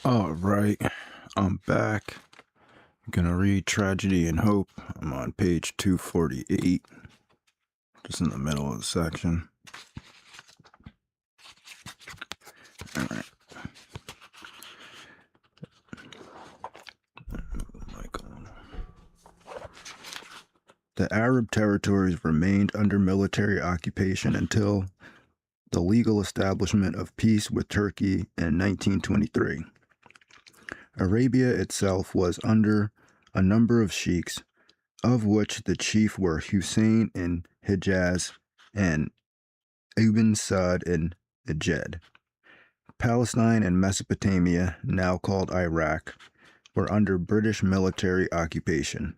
All right, I'm back. I'm gonna read Tragedy and Hope. I'm on page 248, just in the middle of the section. All right. The Arab territories remained under military occupation until the legal establishment of peace with Turkey in 1923. Arabia itself was under a number of sheikhs, of which the chief were Hussein in Hijaz and Ibn Saud in Najd. Palestine and Mesopotamia, now called Iraq, were under British military occupation.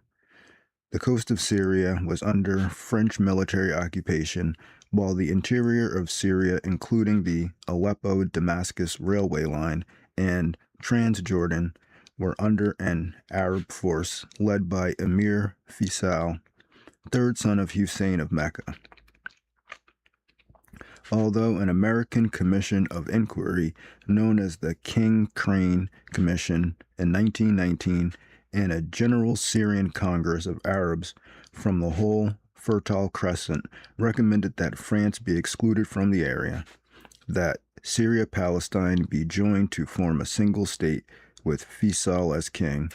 The coast of Syria was under French military occupation, while the interior of Syria, including the Aleppo-Damascus railway line and Transjordan, were under an Arab force led by Emir Faisal, third son of Hussein of Mecca. Although an American commission of inquiry known as the King Crane Commission in 1919 and a General Syrian Congress of Arabs from the whole Fertile Crescent recommended that France be excluded from the area, that Syria-Palestine be joined to form a single state with Faisal as king,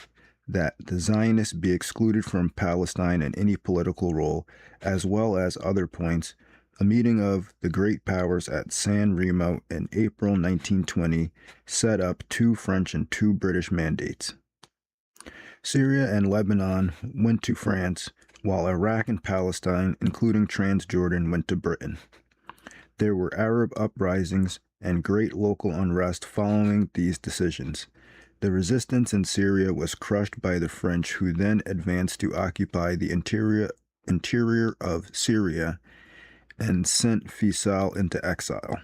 that the Zionists be excluded from Palestine in any political role, as well as other points. A meeting of the great powers at San Remo in April 1920 set up 2 French and 2 British mandates. Syria and Lebanon went to France, while Iraq and Palestine, including Transjordan, went to Britain. There were Arab uprisings and great local unrest following these decisions. The resistance in Syria was crushed by the French, who then advanced to occupy the interior of Syria and sent Faisal into exile.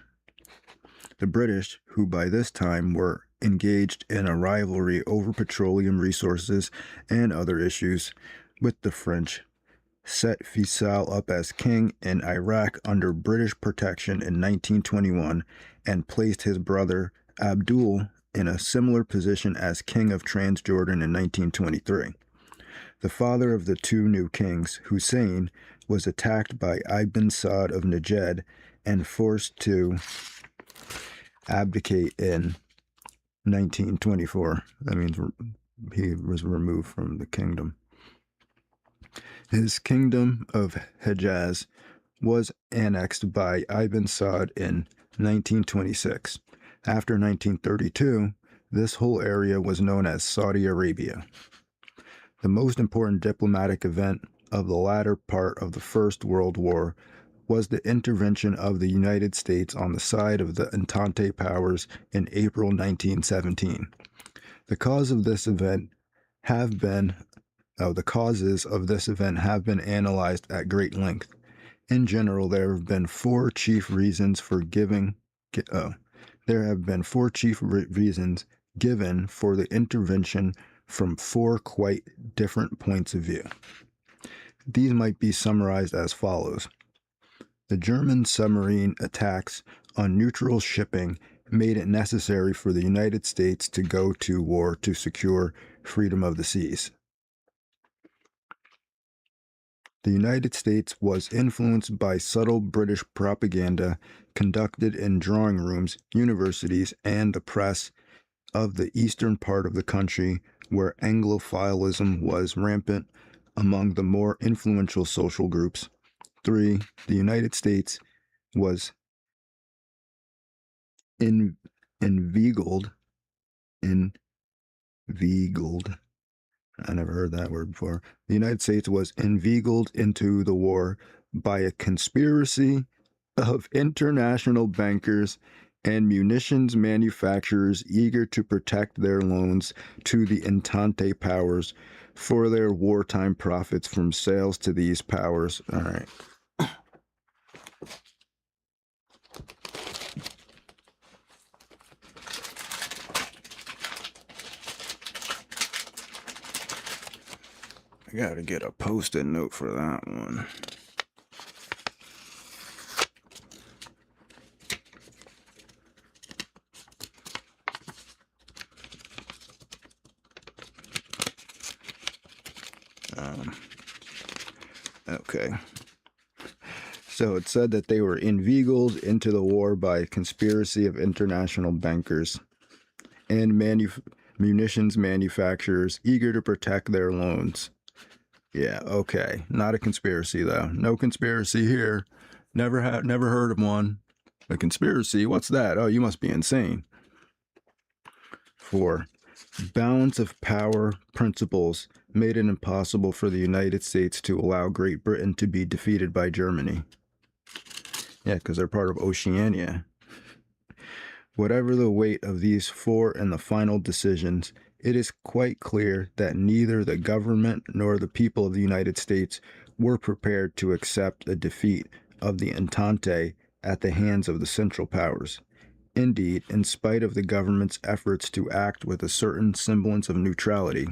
The British, who by this time were engaged in a rivalry over petroleum resources and other issues with the French, set Faisal up as king in Iraq under British protection in 1921 and placed his brother Abdul in a similar position as king of Transjordan in 1923. The father of the 2 new kings, Hussein, was attacked by Ibn Saud of Najd and forced to abdicate in 1924. That means he was removed from the kingdom. His kingdom of Hejaz was annexed by Ibn Saud in 1926. After 1932, this whole area was known as Saudi Arabia. The most important diplomatic event of the latter part of the First World War was the intervention of the United States on the side of the Entente powers in April 1917. The causes of this event have been analyzed at great length. In general, there have been 4 chief reasons given for the intervention from 4 quite different points of view. These might be summarized as follows. The German submarine attacks on neutral shipping made it necessary for the United States to go to war to secure freedom of the seas. The United States was influenced by subtle British propaganda conducted in drawing rooms, universities, and the press of the eastern part of the country, where Anglophilism was rampant among the more influential social groups. 3. The United States was inveigled. I never heard that word before. The United States was inveigled into the war by a conspiracy of international bankers and munitions manufacturers eager to protect their loans to the Entente powers for their wartime profits from sales to these powers. All right. I gotta get a post-it note for that one. Okay. So it said that they were inveigled into the war by a conspiracy of international bankers and munitions manufacturers eager to protect their loans. Yeah, okay. Not a conspiracy though. No conspiracy here. Never heard of one. A conspiracy? What's that? Oh, you must be insane. 4. Balance of power principles made it impossible for the United States to allow Great Britain to be defeated by Germany. Yeah, because they're part of Oceania. Whatever the weight of these 4 and the final decisions, it is quite clear that neither the government nor the people of the United States were prepared to accept a defeat of the Entente at the hands of the Central Powers. Indeed, in spite of the government's efforts to act with a certain semblance of neutrality,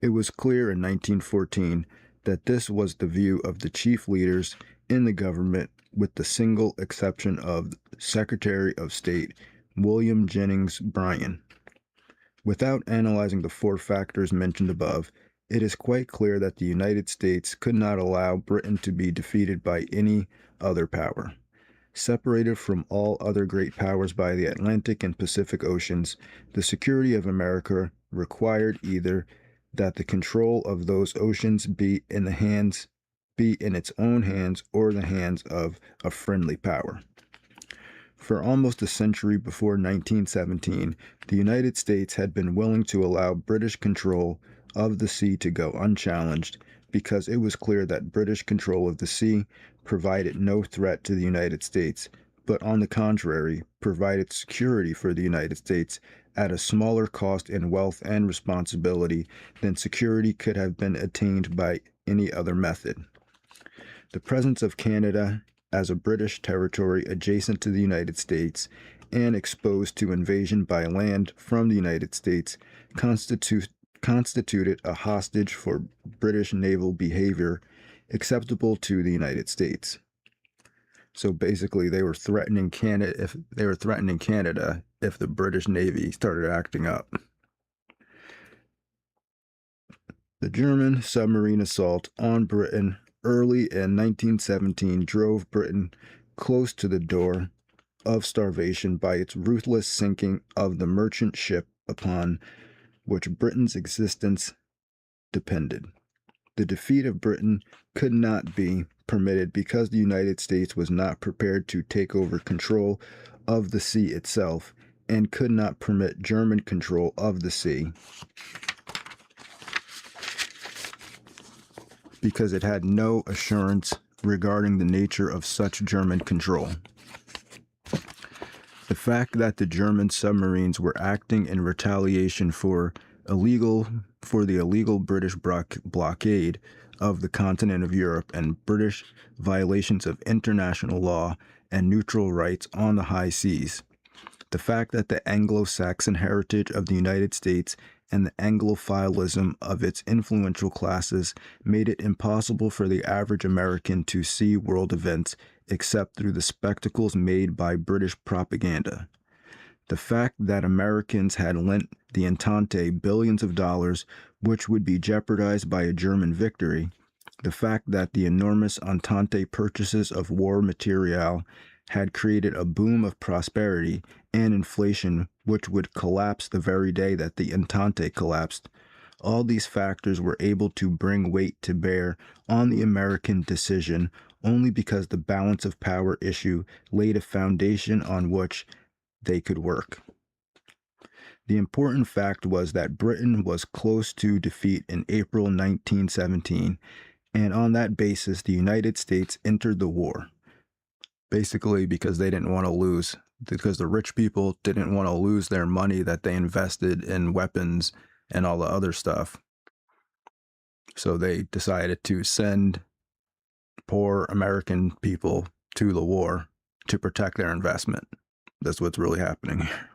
it was clear in 1914 that this was the view of the chief leaders in the government, with the single exception of Secretary of State William Jennings Bryan. Without analyzing the 4 factors mentioned above, it is quite clear that the United States could not allow Britain to be defeated by any other power. Separated from all other great powers by the Atlantic and Pacific Oceans, the security of America required either that the control of those oceans be in its own hands or the hands of a friendly power. For almost a century before 1917, the United States had been willing to allow British control of the sea to go unchallenged because it was clear that British control of the sea provided no threat to the United States, but on the contrary, provided security for the United States at a smaller cost in wealth and responsibility than security could have been attained by any other method. The presence of Canada as a British territory adjacent to the United States and exposed to invasion by land from the United States constituted a hostage for British naval behavior acceptable to the United States. So basically, they were threatening Canada if the British Navy started acting up. The German submarine assault on Britain early in 1917 drove Britain close to the door of starvation by its ruthless sinking of the merchant ship upon which Britain's existence depended. The defeat of Britain could not be permitted because the United States was not prepared to take over control of the sea itself and could not permit German control of the sea because it had no assurance regarding the nature of such German control. The fact that the German submarines were acting in retaliation for the illegal British blockade of the continent of Europe and British violations of international law and neutral rights on the high seas. The fact that the Anglo-Saxon heritage of the United States and the Anglophilism of its influential classes made it impossible for the average American to see world events except through the spectacles made by British propaganda. The fact that Americans had lent the Entente billions of dollars, which would be jeopardized by a German victory, the fact that the enormous Entente purchases of war material had created a boom of prosperity and inflation which would collapse the very day that the Entente collapsed, all these factors were able to bring weight to bear on the American decision only because the balance of power issue laid a foundation on which they could work. The important fact was that Britain was close to defeat in April 1917, and on that basis the United States entered the war. Basically because they didn't want to lose, because the rich people didn't want to lose their money that they invested in weapons and all the other stuff. So they decided to send poor American people to the war to protect their investment. That's what's really happening here.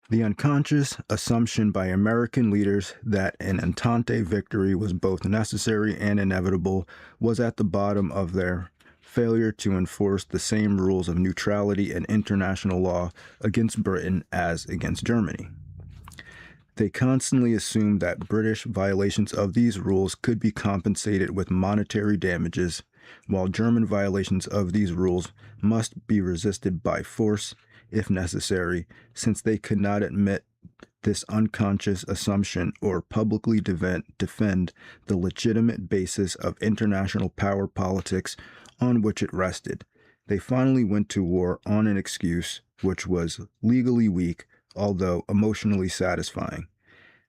The unconscious assumption by American leaders that an Entente victory was both necessary and inevitable was at the bottom of their failure to enforce the same rules of neutrality and international law against Britain as against Germany. They constantly assumed that British violations of these rules could be compensated with monetary damages, while German violations of these rules must be resisted by force if necessary, since they could not admit this unconscious assumption or publicly defend the legitimate basis of international power politics on which it rested. They finally went to war on an excuse which was legally weak, although emotionally satisfying.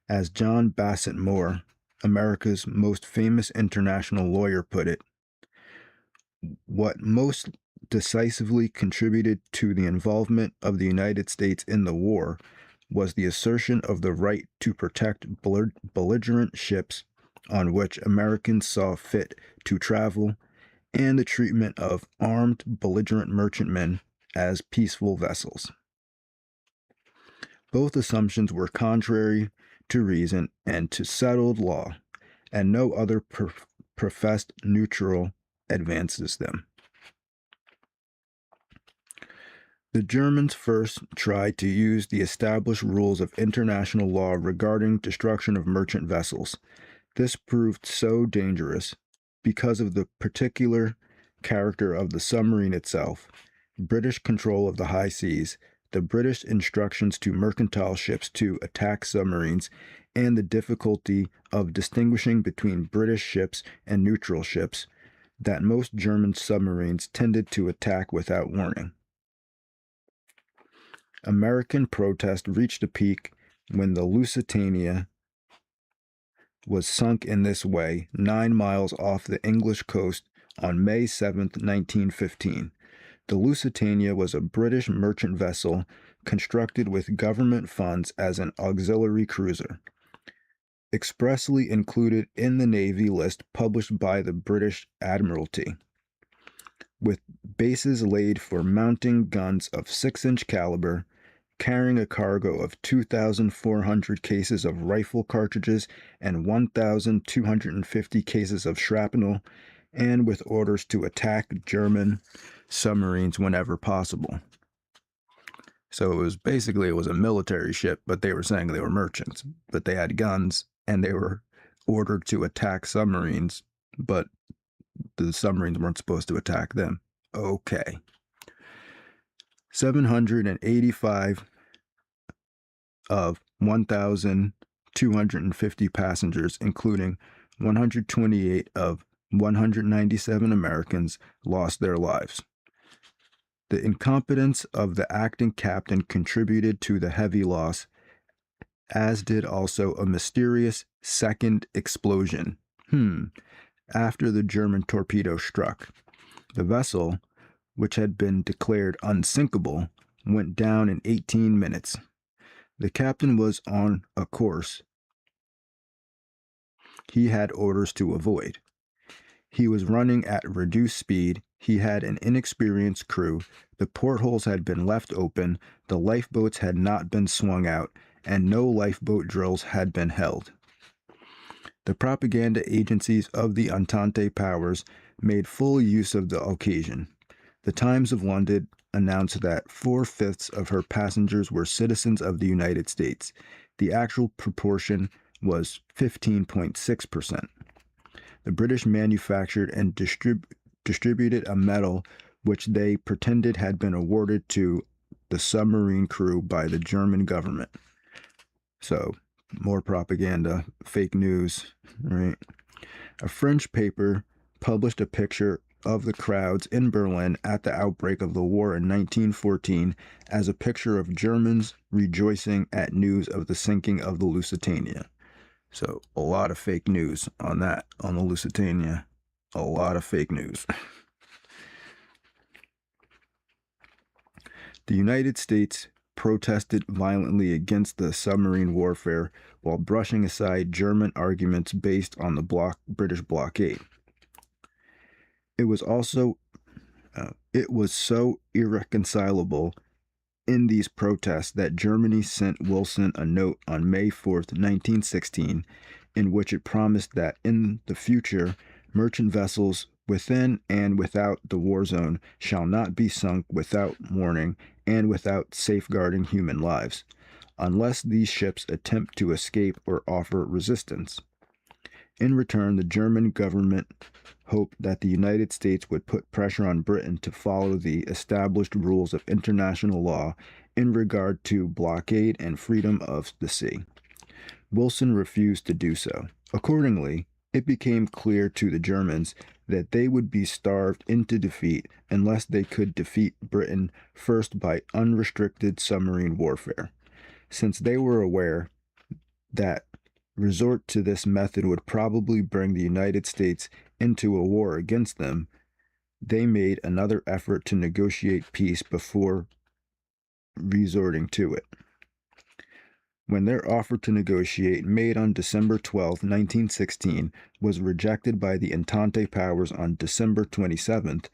As John Bassett Moore, America's most famous international lawyer, put it, what most decisively contributed to the involvement of the United States in the war was the assertion of the right to protect belligerent ships on which Americans saw fit to travel, and the treatment of armed belligerent merchantmen as peaceful vessels. Both assumptions were contrary to reason and to settled law, and no other professed neutral advances them. The Germans first tried to use the established rules of international law regarding destruction of merchant vessels. This proved so dangerous because of the particular character of the submarine itself, British control of the high seas, the British instructions to mercantile ships to attack submarines, and the difficulty of distinguishing between British ships and neutral ships, that most German submarines tended to attack without warning. American protest reached a peak when the Lusitania was sunk in this way 9 miles off the English coast on May 7, 1915. The Lusitania was a British merchant vessel constructed with government funds as an auxiliary cruiser, expressly included in the Navy list published by the British Admiralty, with bases laid for mounting guns of 6-inch caliber, carrying a cargo of 2,400 cases of rifle cartridges and 1,250 cases of shrapnel, and with orders to attack German submarines whenever possible. So it was a military ship, but they were saying they were merchants, but they had guns and they were ordered to attack submarines, but the submarines weren't supposed to attack them. Okay. 785 of 1,250 passengers, including 128 of 197 Americans, lost their lives. The incompetence of the acting captain contributed to the heavy loss, as did also a mysterious second explosion after the German torpedo struck. The vessel, which had been declared unsinkable, went down in 18 minutes. The captain was on a course he had orders to avoid. He was running at reduced speed. He had an inexperienced crew. The portholes had been left open. The lifeboats had not been swung out, and no lifeboat drills had been held. The propaganda agencies of the Entente powers made full use of the occasion. The Times of London announced that 4/5 of her passengers were citizens of the United States. The actual proportion was 15.6%. The British manufactured and distributed a medal which they pretended had been awarded to the submarine crew by the German government. So, more propaganda, fake news, right? A French paper published a picture of the crowds in Berlin at the outbreak of the war in 1914 as a picture of Germans rejoicing at news of the sinking of the Lusitania. So a lot of fake news on that, on the Lusitania. A lot of fake news. The United States protested violently against the submarine warfare while brushing aside German arguments based on the British blockade. It was so irreconcilable in these protests that Germany sent Wilson a note on May 4th, 1916, in which it promised that in the future, merchant vessels within and without the war zone shall not be sunk without warning and without safeguarding human lives. unless these ships attempt to escape or offer resistance. In return, the German government hoped that the United States would put pressure on Britain to follow the established rules of international law in regard to blockade and freedom of the sea. Wilson refused to do so. Accordingly, it became clear to the Germans that they would be starved into defeat unless they could defeat Britain first by unrestricted submarine warfare. Since they were aware that resort to this method would probably bring the United States into a war against them, they made another effort to negotiate peace before resorting to it. When their offer to negotiate, made on December 12, 1916, was rejected by the Entente powers on December 27th,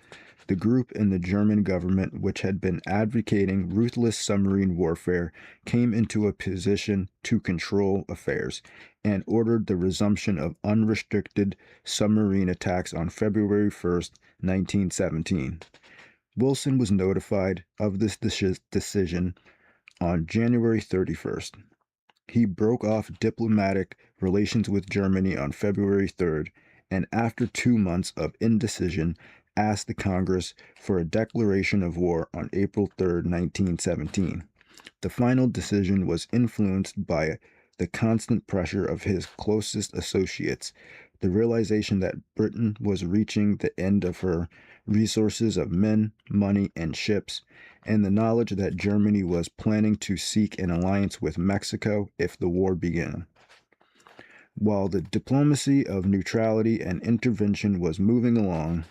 the group in the German government which had been advocating ruthless submarine warfare came into a position to control affairs and ordered the resumption of unrestricted submarine attacks on February 1st, 1917. Wilson was notified of this decision on January 31st. He broke off diplomatic relations with Germany on February 3rd, and after 2 months of indecision, asked the Congress for a declaration of war on April 3rd, 1917. The final decision was influenced by the constant pressure of his closest associates, the realization that Britain was reaching the end of her resources of men, money, and ships, and the knowledge that Germany was planning to seek an alliance with Mexico if the war began. While the diplomacy of neutrality and intervention was moving along,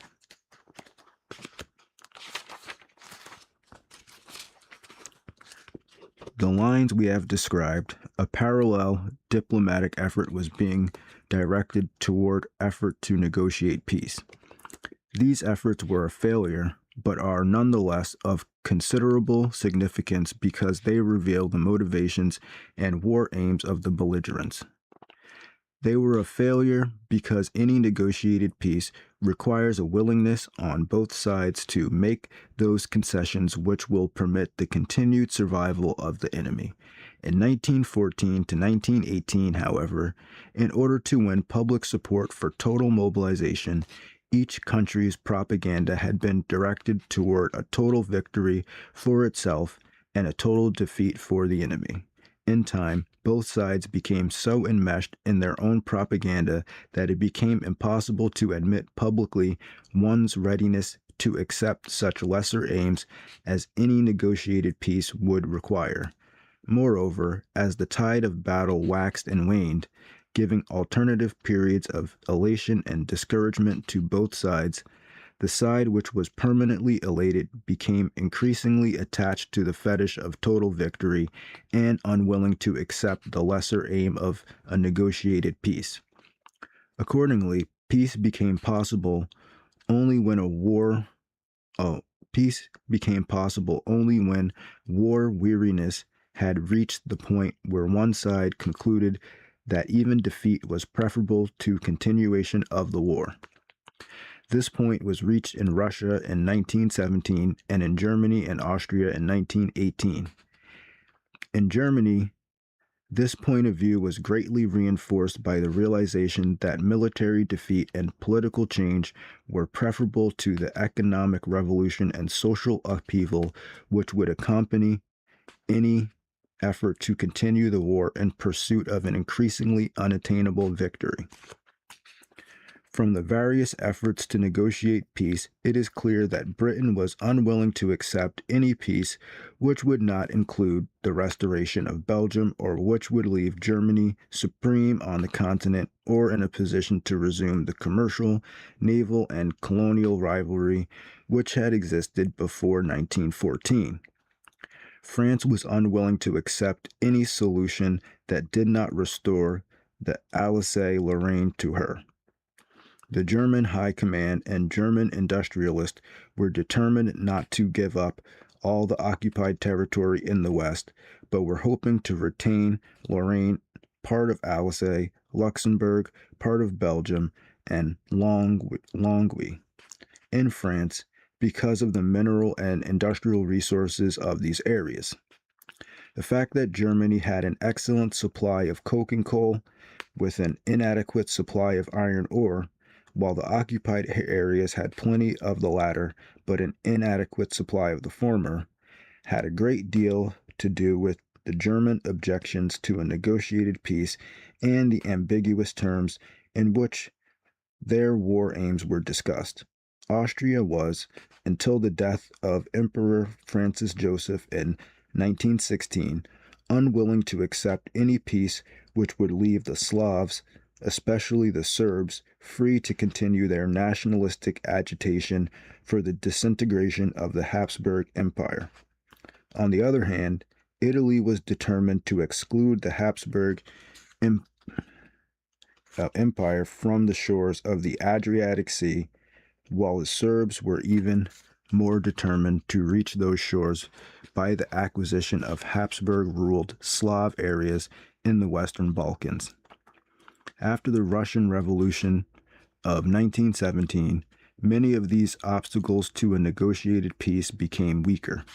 the lines we have described, a parallel diplomatic effort was being directed toward effort to negotiate peace. These efforts were a failure, but are nonetheless of considerable significance because they reveal the motivations and war aims of the belligerents. They were a failure because any negotiated peace requires a willingness on both sides to make those concessions which will permit the continued survival of the enemy. In 1914 to 1918, however, in order to win public support for total mobilization, each country's propaganda had been directed toward a total victory for itself and a total defeat for the enemy. In time, both sides became so enmeshed in their own propaganda that it became impossible to admit publicly one's readiness to accept such lesser aims as any negotiated peace would require. Moreover, as the tide of battle waxed and waned, giving alternative periods of elation and discouragement to both sides, the side which was permanently elated became increasingly attached to the fetish of total victory and unwilling to accept the lesser aim of a negotiated peace. Accordingly, peace became possible only when war weariness had reached the point where one side concluded that even defeat was preferable to continuation of the war. This point was reached in Russia in 1917 and in Germany and Austria in 1918. In Germany, this point of view was greatly reinforced by the realization that military defeat and political change were preferable to the economic revolution and social upheaval which would accompany any effort to continue the war in pursuit of an increasingly unattainable victory. From the various efforts to negotiate peace, it is clear that Britain was unwilling to accept any peace which would not include the restoration of Belgium or which would leave Germany supreme on the continent or in a position to resume the commercial, naval, and colonial rivalry which had existed before 1914. France was unwilling to accept any solution that did not restore the Alsace-Lorraine to her. The German High Command and German industrialists were determined not to give up all the occupied territory in the West, but were hoping to retain Lorraine, part of Alsace, Luxembourg, part of Belgium, and Longwy in France because of the mineral and industrial resources of these areas. The fact that Germany had an excellent supply of coking coal with an inadequate supply of iron ore, while the occupied areas had plenty of the latter but an inadequate supply of the former, had a great deal to do with the German objections to a negotiated peace and the ambiguous terms in which their war aims were discussed. Austria was, until the death of Emperor Francis Joseph in 1916, unwilling to accept any peace which would leave the Slavs, especially the Serbs, free to continue their nationalistic agitation for the disintegration of the Habsburg Empire. On the other hand, Italy was determined to exclude the Habsburg Empire from the shores of the Adriatic Sea, while the Serbs were even more determined to reach those shores by the acquisition of Habsburg-ruled Slav areas in the Western Balkans. After the Russian Revolution of 1917, many of these obstacles to a negotiated peace became weaker.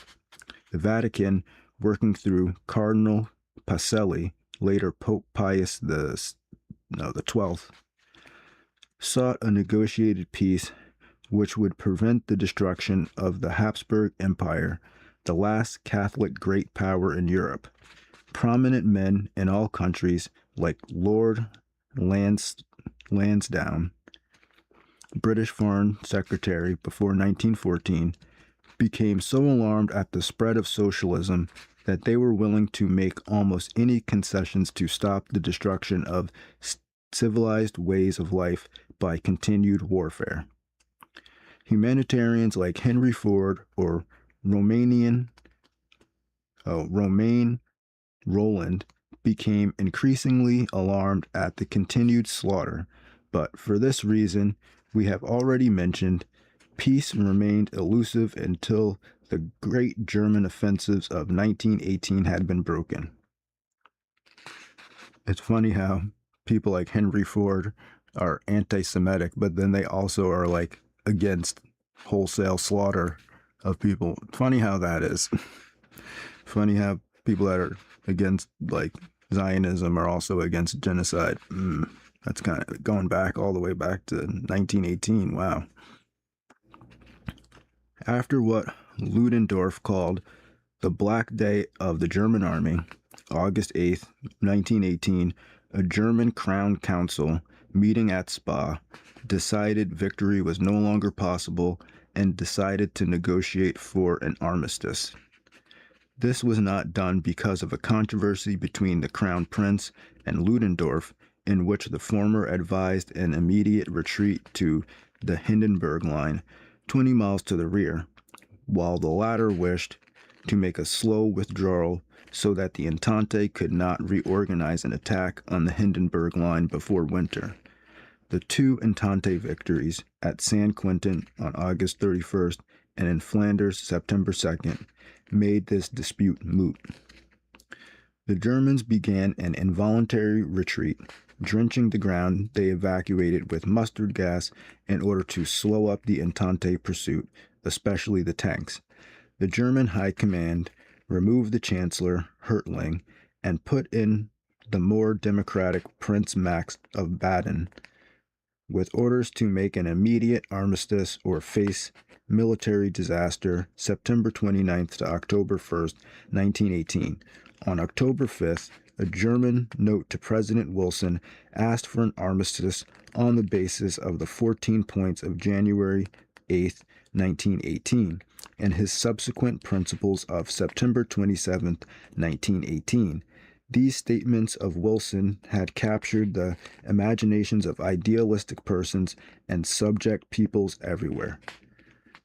The Vatican, working through Cardinal Pacelli, later Pope Pius the 12th, sought a negotiated peace which would prevent the destruction of the Habsburg Empire, the last Catholic great power in Europe. Prominent men in all countries, like Lord Lansdowne, British Foreign Secretary before 1914, became so alarmed at the spread of socialism that they were willing to make almost any concessions to stop the destruction of civilized ways of life by continued warfare. Humanitarians like Henry Ford or Romain Roland became increasingly alarmed at the continued slaughter, but for this reason, we have already mentioned, peace remained elusive until the great German offensives of 1918 had been broken. It's funny how people like Henry Ford are anti-Semitic, but then they also are like against wholesale slaughter of people. Funny how that is. Funny how people that are against like Zionism are also against genocide. That's kind of going back all the way back to 1918. Wow. After what Ludendorff called the Black Day of the German Army, August 8, 1918, a German Crown Council meeting at Spa decided victory was no longer possible and decided to negotiate for an armistice. This was not done because of a controversy between the Crown Prince and Ludendorff, in which the former advised an immediate retreat to the Hindenburg Line, 20 miles to the rear, while the latter wished to make a slow withdrawal so that the Entente could not reorganize an attack on the Hindenburg Line before winter. The two Entente victories at San Quentin on August 31st and in Flanders September 2nd made this dispute moot. The Germans began an involuntary retreat, drenching the ground they evacuated with mustard gas in order to slow up the Entente pursuit, especially the tanks. The German High Command removed the Chancellor, Hertling, and put in the more democratic Prince Max of Baden, with orders to make an immediate armistice or face military disaster September 29th to October 1st, 1918. On October 5th, a German note to President Wilson asked for an armistice on the basis of the 14 points of January 8, 1918, and his subsequent principles of September 27, 1918. These statements of Wilson had captured the imaginations of idealistic persons and subject peoples everywhere.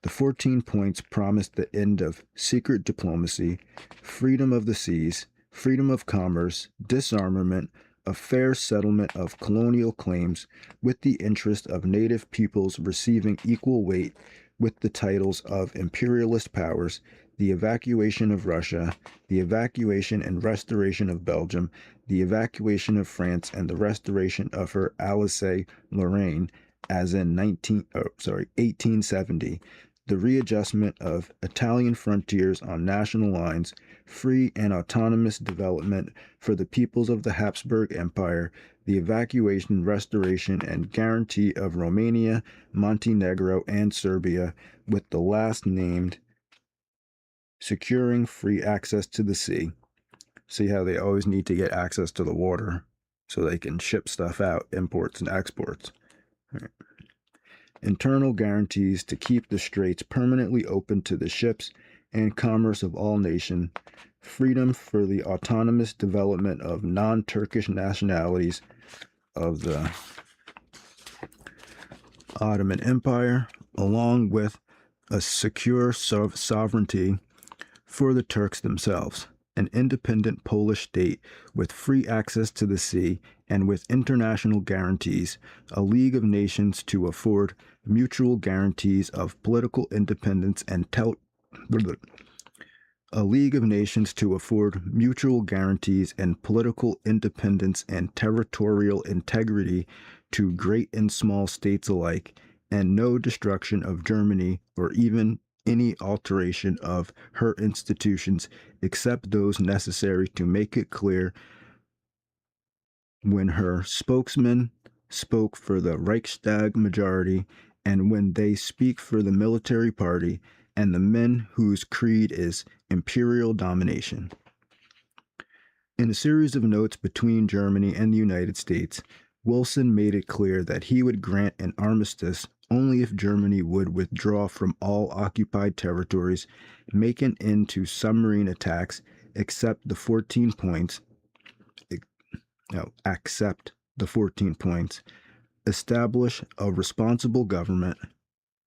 The 14 points promised the end of secret diplomacy, freedom of the seas, freedom of commerce, disarmament, a fair settlement of colonial claims, with the interest of native peoples receiving equal weight with the titles of imperialist powers, the evacuation of Russia, the evacuation and restoration of Belgium, the evacuation of France, and the restoration of her Alsace-Lorraine, as in 1870, the readjustment of Italian frontiers on national lines, free and autonomous development for the peoples of the Habsburg Empire, the evacuation, restoration, and guarantee of Romania, Montenegro, and Serbia, with the last named securing free access to the sea. See how they always need to get access to the water so they can ship stuff out, imports and exports. Right. Internal guarantees to keep the straits permanently open to the ships and commerce of all nations, freedom for the autonomous development of non-Turkish nationalities of the Ottoman Empire, along with a secure sovereignty for the Turks themselves, an independent Polish state with free access to the sea and with international guarantees, a League of Nations to afford mutual guarantees of political independence and a League of Nations to afford mutual guarantees and political independence and territorial integrity to great and small states alike, and no destruction of Germany or even any alteration of her institutions except those necessary to make it clear when her spokesman spoke for the Reichstag majority and when they speak for the military party and the men whose creed is imperial domination. In a series of notes between Germany and the United States, Wilson made it clear that he would grant an armistice only if Germany would withdraw from all occupied territories, make an end to submarine attacks, accept the 14 points, establish a responsible government,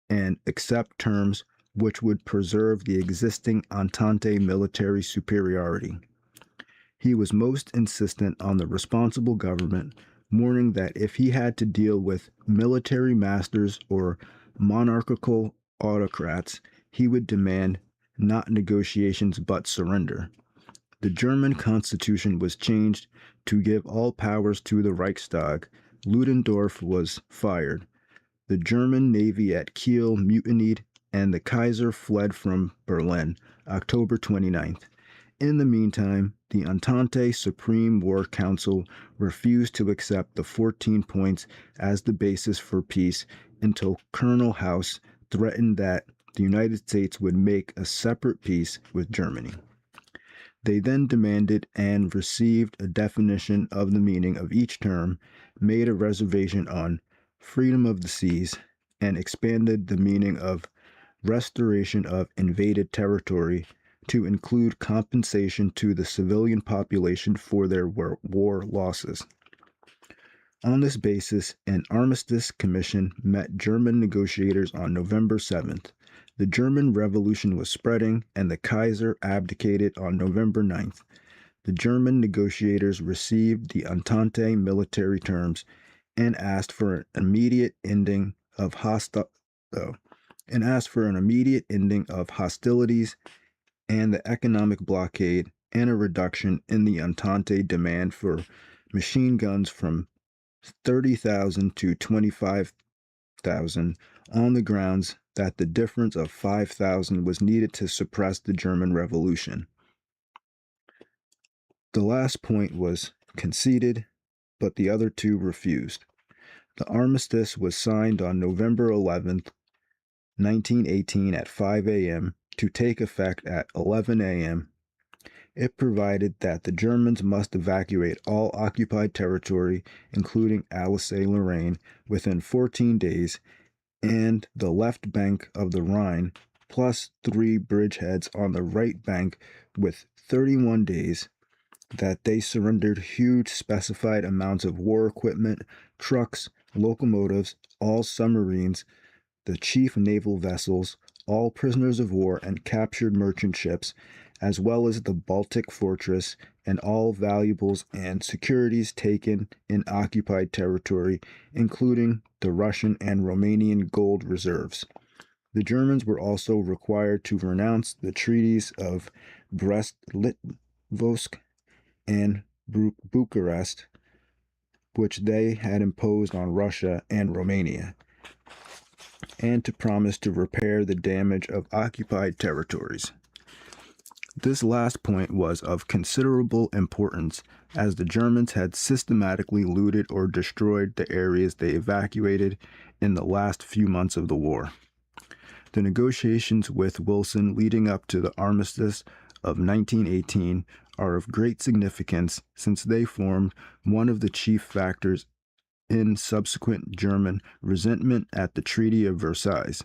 and accept terms which would preserve the existing Entente military superiority. He was most insistent on the responsible government, warning that if he had to deal with military masters or monarchical autocrats, he would demand not negotiations but surrender. The German constitution was changed to give all powers to the Reichstag. Ludendorff was fired. The German navy at Kiel mutinied, and the Kaiser fled from Berlin, October 29th. In the meantime, the Entente Supreme War Council refused to accept the 14 points as the basis for peace until Colonel House threatened that the United States would make a separate peace with Germany. They then demanded and received a definition of the meaning of each term, made a reservation on freedom of the seas, and expanded the meaning of restoration of invaded territory to include compensation to the civilian population for their war losses. On this basis, an armistice commission met German negotiators on November 7th. The German Revolution was spreading, and the Kaiser abdicated on November 9th. The German negotiators received the Entente military terms and asked for an immediate ending of hostilities and the economic blockade, and a reduction in the Entente demand for machine guns from 30,000 to 25,000 on the grounds that the difference of 5,000 was needed to suppress the German Revolution. The last point was conceded, but the other two refused. The armistice was signed on November 11th, 1918 at 5 a.m. to take effect at 11 a.m. It provided that the Germans must evacuate all occupied territory, including Alsace-Lorraine, within 14 days, and the left bank of the Rhine, plus 3 bridgeheads on the right bank with 31 days, that they surrendered huge specified amounts of war equipment, trucks, locomotives, all submarines, the chief naval vessels, all prisoners of war and captured merchant ships, as well as the Baltic fortress and all valuables and securities taken in occupied territory, including the Russian and Romanian gold reserves. The Germans were also required to renounce the treaties of Brest-Litovsk and Bucharest, which they had imposed on Russia and Romania, and to promise to repair the damage of occupied territories. This last point was of considerable importance, as the Germans had systematically looted or destroyed the areas they evacuated in the last few months of the war. The negotiations with Wilson leading up to the armistice of 1918 are of great significance, since they formed one of the chief factors in subsequent German resentment at the Treaty of Versailles.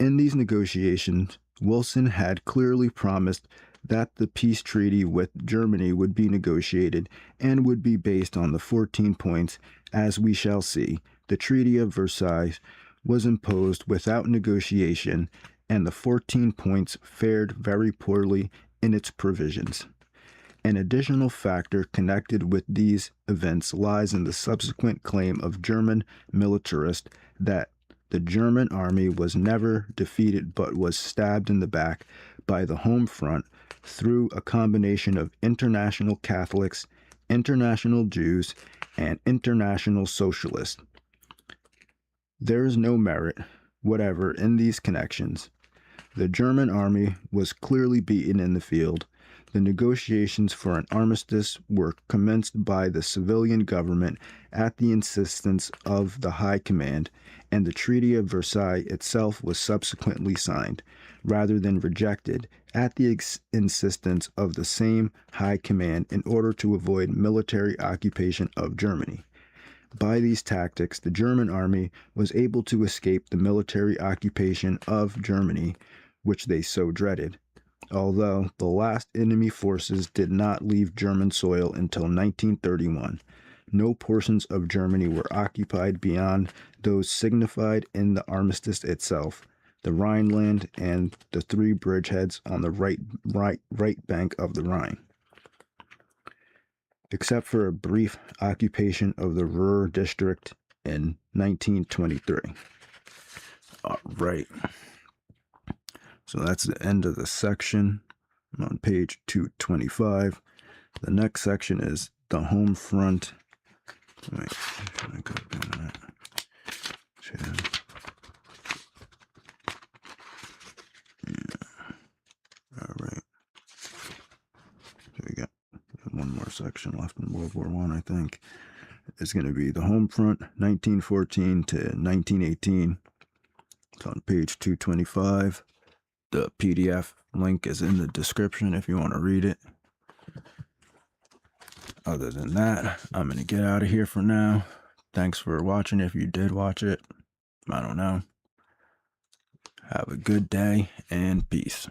In these negotiations, Wilson had clearly promised that the peace treaty with Germany would be negotiated and would be based on the 14 points. As we shall see, the Treaty of Versailles was imposed without negotiation, and the 14 points fared very poorly in its provisions. An additional factor connected with these events lies in the subsequent claim of German militarists that the German army was never defeated but was stabbed in the back by the home front through a combination of international Catholics, international Jews, and international socialists. There is no merit whatever in these connections. The German army was clearly beaten in the field. The negotiations for an armistice were commenced by the civilian government at the insistence of the High Command, and the Treaty of Versailles itself was subsequently signed, rather than rejected, at the insistence of the same High Command in order to avoid military occupation of Germany. By these tactics, the German army was able to escape the military occupation of Germany, which they so dreaded, although the last enemy forces did not leave German soil until 1931. No portions of Germany were occupied beyond those signified in the armistice itself, the Rhineland and the three bridgeheads on the right bank of the Rhine, except for a brief occupation of the Ruhr district in 1923. All right. So that's the end of the section. I'm on page 225. The next section is the home front. Wait, should I go down that? Yeah. All right. So we got one more section left in World War I think. It's going to be the home front, 1914 to 1918. It's on page 225. The PDF link is in the description if you want to read it. Other than that, I'm going to get out of here for now. Thanks for watching if you did watch it. I don't know. Have a good day and peace.